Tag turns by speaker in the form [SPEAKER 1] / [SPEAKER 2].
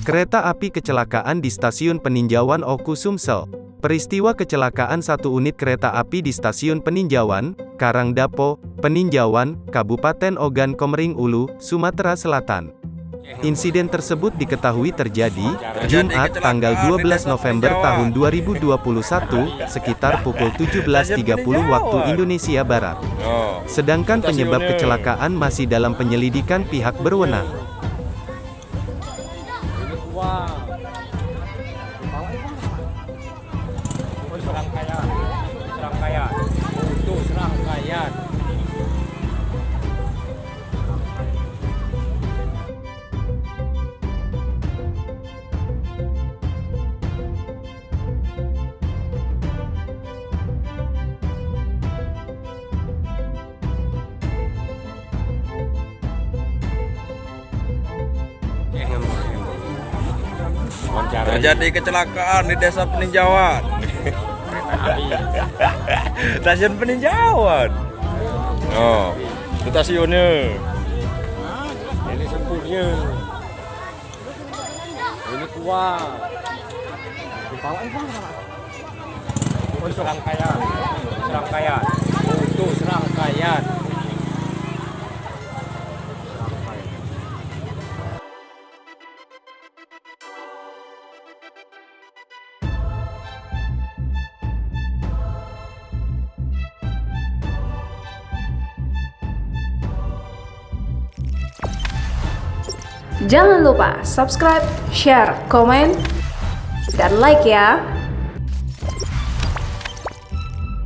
[SPEAKER 1] Kereta api kecelakaan di Stasiun Peninjauan Oku Sumsel. Peristiwa kecelakaan satu unit kereta api di Stasiun Peninjauan, Karangdapo, Peninjauan, Kabupaten Ogan Komering Ulu, Sumatera Selatan. Insiden tersebut diketahui terjadi Jumat tanggal 12 November tahun 2021 sekitar pukul 17.30 waktu Indonesia Barat. Sedangkan penyebab kecelakaan masih dalam penyelidikan pihak berwenang.
[SPEAKER 2] Serangkaian.
[SPEAKER 3] Terjadi kecelakaan di Desa Peninjauan. Stasiun Peninjauan. Oh, stasiunnya.
[SPEAKER 2] Ini sempurnya. Ini kuat. Serangkaian. Untuk serangkaian.
[SPEAKER 4] Jangan lupa subscribe, share, komen, dan like ya.